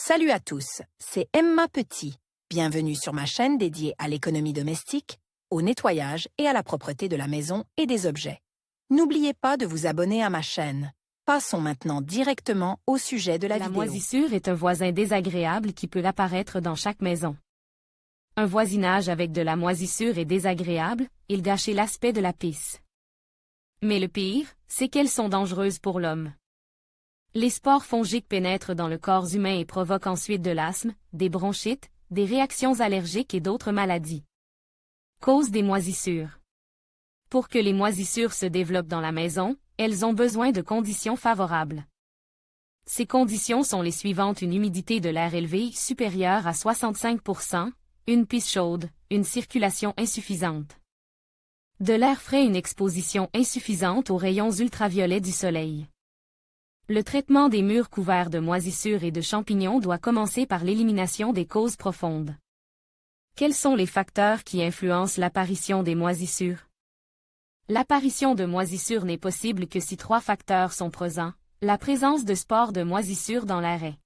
Salut à tous, c'est Emma Petit. Bienvenue sur ma chaîne dédiée à l'économie domestique, au nettoyage et à la propreté de la maison et des objets. N'oubliez pas de vous abonner à ma chaîne. Passons maintenant directement au sujet de la vidéo. La moisissure est un voisin désagréable qui peut apparaître dans chaque maison. Un voisinage avec de la moisissure est désagréable, il gâche l'aspect de la pisse. Mais le pire, c'est qu'elles sont dangereuses pour l'homme. Les spores fongiques pénètrent dans le corps humain et provoquent ensuite de l'asthme, des bronchites, des réactions allergiques et d'autres maladies. Cause des moisissures. Pour que les moisissures se développent dans la maison, elles ont besoin de conditions favorables. Ces conditions sont les suivantes: une humidité de l'air élevée supérieure à 65%, une pisse chaude, une circulation insuffisante. De l'air frais, une exposition insuffisante aux rayons ultraviolets du soleil. Le traitement des murs couverts de moisissures et de champignons doit commencer par l'élimination des causes profondes. Quels sont les facteurs qui influencent l'apparition des moisissures? L'apparition de moisissures n'est possible que si 3 facteurs sont présents. La présence de spores de moisissures dans l'air est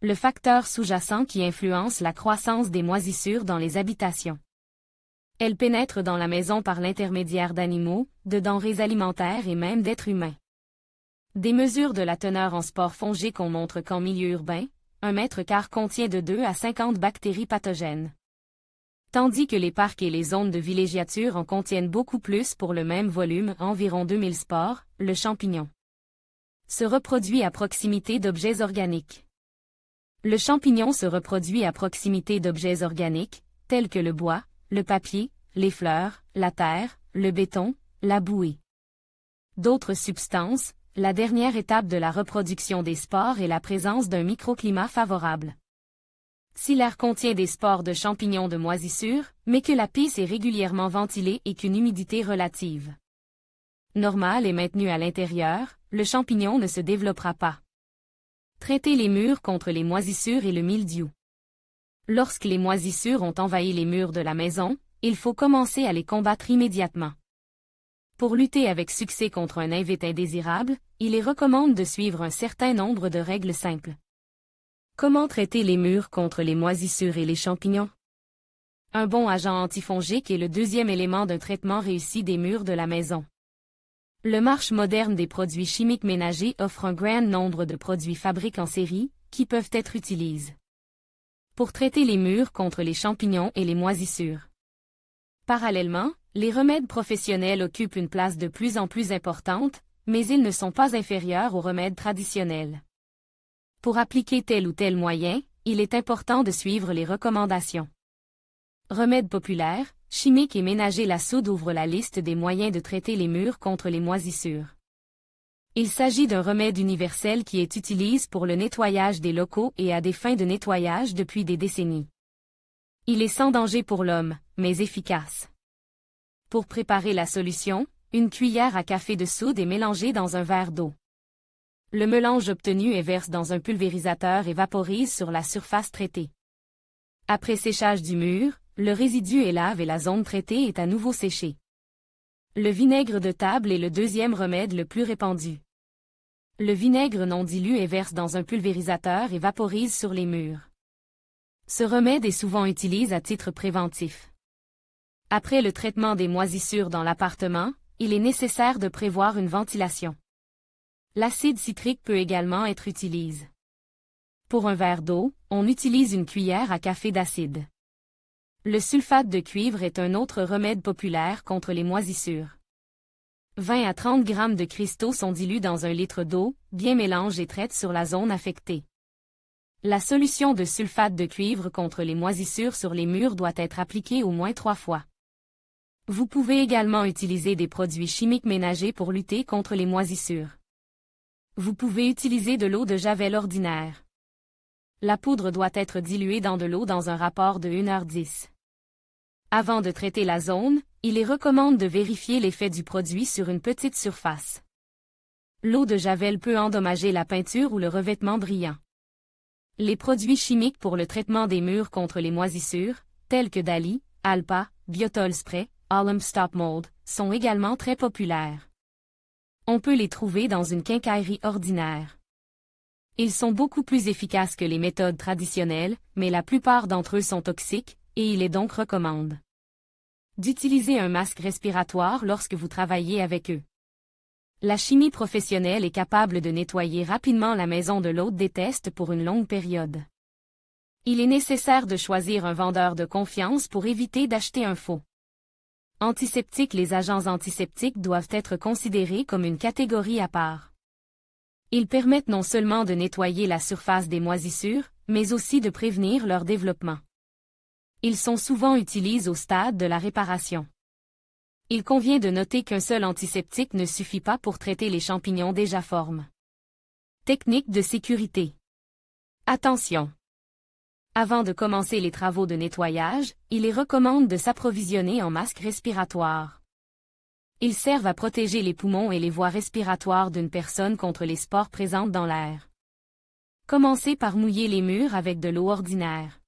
le facteur sous-jacent qui influence la croissance des moisissures dans les habitations. Elles pénètrent dans la maison par l'intermédiaire d'animaux, de denrées alimentaires et même d'êtres humains. Des mesures de la teneur en spores fongiques montrent qu'en milieu urbain, 1 mètre carré contient de 2 à 50 bactéries pathogènes. Tandis que les parcs et les zones de villégiature en contiennent beaucoup plus pour le même volume, environ 2000 spores. Le champignon se reproduit à proximité d'objets organiques. Le champignon se reproduit à proximité d'objets organiques, tels que le bois, le papier, les fleurs, la terre, le béton, la bouée. D'autres substances. La dernière étape de la reproduction des spores est la présence d'un microclimat favorable. Si l'air contient des spores de champignons de moisissure, mais que la pisse est régulièrement ventilée et qu'une humidité relative normale est maintenue à l'intérieur, le champignon ne se développera pas. Traiter les murs contre les moisissures et le mildiou. Lorsque les moisissures ont envahi les murs de la maison, il faut commencer à les combattre immédiatement. Pour lutter avec succès contre un invite indésirable, il est recommandé de suivre un certain nombre de règles simples. Comment traiter les murs contre les moisissures et les champignons? Un bon agent antifongique est le deuxième élément d'un traitement réussi des murs de la maison. Le marché moderne des produits chimiques ménagers offre un grand nombre de produits fabriqués en série, qui peuvent être utilisés pour traiter les murs contre les champignons et les moisissures. Parallèlement, les remèdes professionnels occupent une place de plus en plus importante, mais ils ne sont pas inférieurs aux remèdes traditionnels. Pour appliquer tel ou tel moyen, il est important de suivre les recommandations. Remèdes populaires, chimiques et ménagers. La soude ouvre la liste des moyens de traiter les murs contre les moisissures. Il s'agit d'un remède universel qui est utilisé pour le nettoyage des locaux et à des fins de nettoyage depuis des décennies. Il est sans danger pour l'homme, mais efficace. Pour préparer la solution, une cuillère à café de soude est mélangée dans un verre d'eau. Le mélange obtenu est versé dans un pulvérisateur et vaporise sur la surface traitée. Après séchage du mur, le résidu est lave et la zone traitée est à nouveau séchée. Le vinaigre de table est le deuxième remède le plus répandu. Le vinaigre non dilu est versé dans un pulvérisateur et vaporise sur les murs. Ce remède est souvent utilisé à titre préventif. Après le traitement des moisissures dans l'appartement, il est nécessaire de prévoir une ventilation. L'acide citrique peut également être utilisé. Pour un verre d'eau, on utilise une cuillère à café d'acide. Le sulfate de cuivre est un autre remède populaire contre les moisissures. 20 à 30 grammes de cristaux sont dilués dans 1 litre d'eau, bien mélangés et traitent sur la zone affectée. La solution de sulfate de cuivre contre les moisissures sur les murs doit être appliquée au moins 3 fois. Vous pouvez également utiliser des produits chimiques ménagers pour lutter contre les moisissures. Vous pouvez utiliser de l'eau de javel ordinaire. La poudre doit être diluée dans de l'eau dans un rapport de 1h10. Avant de traiter la zone, il est recommandé de vérifier l'effet du produit sur une petite surface. L'eau de javel peut endommager la peinture ou le revêtement brillant. Les produits chimiques pour le traitement des murs contre les moisissures, tels que Dali, Alpa, Biotol Spray, Alum Stop Mold, sont également très populaires. On peut les trouver dans une quincaillerie ordinaire. Ils sont beaucoup plus efficaces que les méthodes traditionnelles, mais la plupart d'entre eux sont toxiques, et il est donc recommande d'utiliser un masque respiratoire lorsque vous travaillez avec eux. La chimie professionnelle est capable de nettoyer rapidement la maison de l'hôte des tests pour une longue période. Il est nécessaire de choisir un vendeur de confiance pour éviter d'acheter un faux. Antiseptiques. Les agents antiseptiques doivent être considérés comme une catégorie à part. Ils permettent non seulement de nettoyer la surface des moisissures, mais aussi de prévenir leur développement. Ils sont souvent utilisés au stade de la réparation. Il convient de noter qu'un seul antiseptique ne suffit pas pour traiter les champignons déjà formes. Technique de sécurité. Attention! Avant de commencer les travaux de nettoyage, il est recommandé de s'approvisionner en masques respiratoires. Ils servent à protéger les poumons et les voies respiratoires d'une personne contre les spores présentes dans l'air. Commencez par mouiller les murs avec de l'eau ordinaire.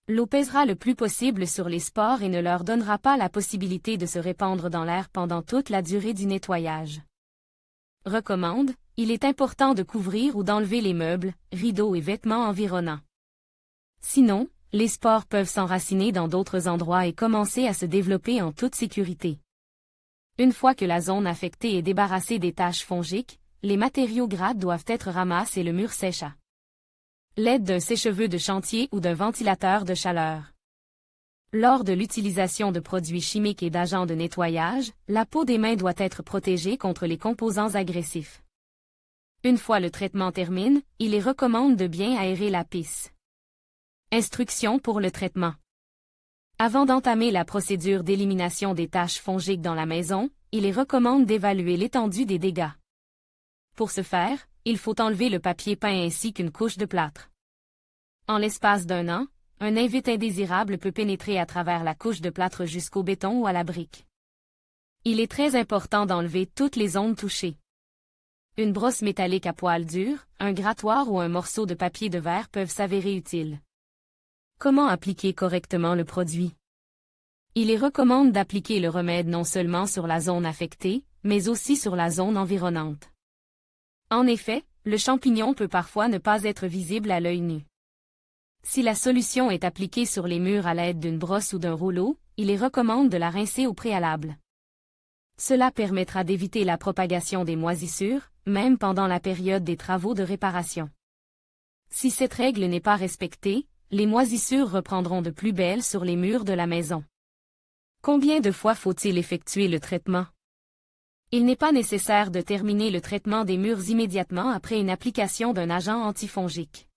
L'eau pèsera le plus possible sur les spores et ne leur donnera pas la possibilité de se répandre dans l'air pendant toute la durée du nettoyage. Recommande, il est important de couvrir ou d'enlever les meubles, rideaux et vêtements environnants. Sinon, les spores peuvent s'enraciner dans d'autres endroits et commencer à se développer en toute sécurité. Une fois que la zone affectée est débarrassée des taches fongiques, les matériaux gras doivent être ramassés et le mur sèche à l'aide d'un sèche-cheveux de chantier ou d'un ventilateur de chaleur. Lors de l'utilisation de produits chimiques et d'agents de nettoyage, la peau des mains doit être protégée contre les composants agressifs. Une fois le traitement termine, il est recommandé de bien aérer la pisse. Instructions pour le traitement. Avant d'entamer la procédure d'élimination des taches fongiques dans la maison, il est recommandé d'évaluer l'étendue des dégâts. Pour ce faire, il faut enlever le papier peint ainsi qu'une couche de plâtre. En l'espace d'un an, un invite indésirable peut pénétrer à travers la couche de plâtre jusqu'au béton ou à la brique. Il est très important d'enlever toutes les zones touchées. Une brosse métallique à poil dur, un grattoir ou un morceau de papier de verre peuvent s'avérer utiles. Comment appliquer correctement le produit? Il est recommandé d'appliquer le remède non seulement sur la zone affectée, mais aussi sur la zone environnante. En effet, le champignon peut parfois ne pas être visible à l'œil nu. Si la solution est appliquée sur les murs à l'aide d'une brosse ou d'un rouleau, il est recommandé de la rincer au préalable. Cela permettra d'éviter la propagation des moisissures, même pendant la période des travaux de réparation. Si cette règle n'est pas respectée, les moisissures reprendront de plus belle sur les murs de la maison. Combien de fois faut-il effectuer le traitement? Il n'est pas nécessaire de terminer le traitement des murs immédiatement après une application d'un agent antifongique.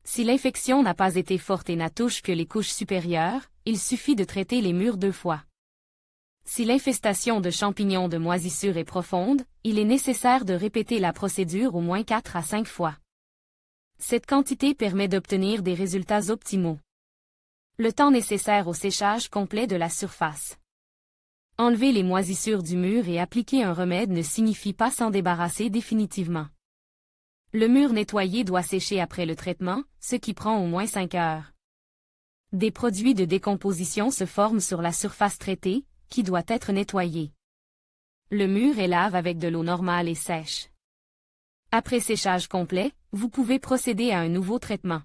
Si l'infection n'a pas été forte et n'a touché que les couches supérieures, il suffit de traiter les murs 2 fois. Si l'infestation de champignons de moisissure est profonde, il est nécessaire de répéter la procédure au moins 4 à 5 fois. Cette quantité permet d'obtenir des résultats optimaux. Le temps nécessaire au séchage complet de la surface. Enlever les moisissures du mur et appliquer un remède ne signifie pas s'en débarrasser définitivement. Le mur nettoyé doit sécher après le traitement, ce qui prend au moins 5 heures. Des produits de décomposition se forment sur la surface traitée, qui doit être nettoyée. Le mur est lave avec de l'eau normale et sèche. Après séchage complet, vous pouvez procéder à un nouveau traitement.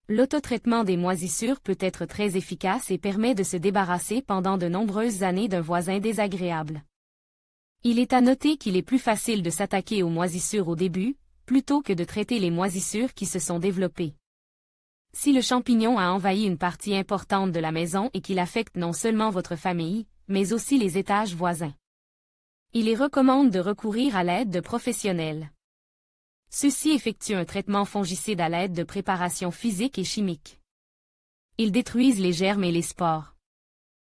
L'autotraitement des moisissures peut être très efficace et permet de se débarrasser pendant de nombreuses années d'un voisin désagréable. Il est à noter qu'il est plus facile de s'attaquer aux moisissures au début, plutôt que de traiter les moisissures qui se sont développées. Si le champignon a envahi une partie importante de la maison et qu'il affecte non seulement votre famille, mais aussi les étages voisins, il est recommandé de recourir à l'aide de professionnels. Ceux-ci effectuent un traitement fongicide à l'aide de préparations physiques et chimiques. Ils détruisent les germes et les spores.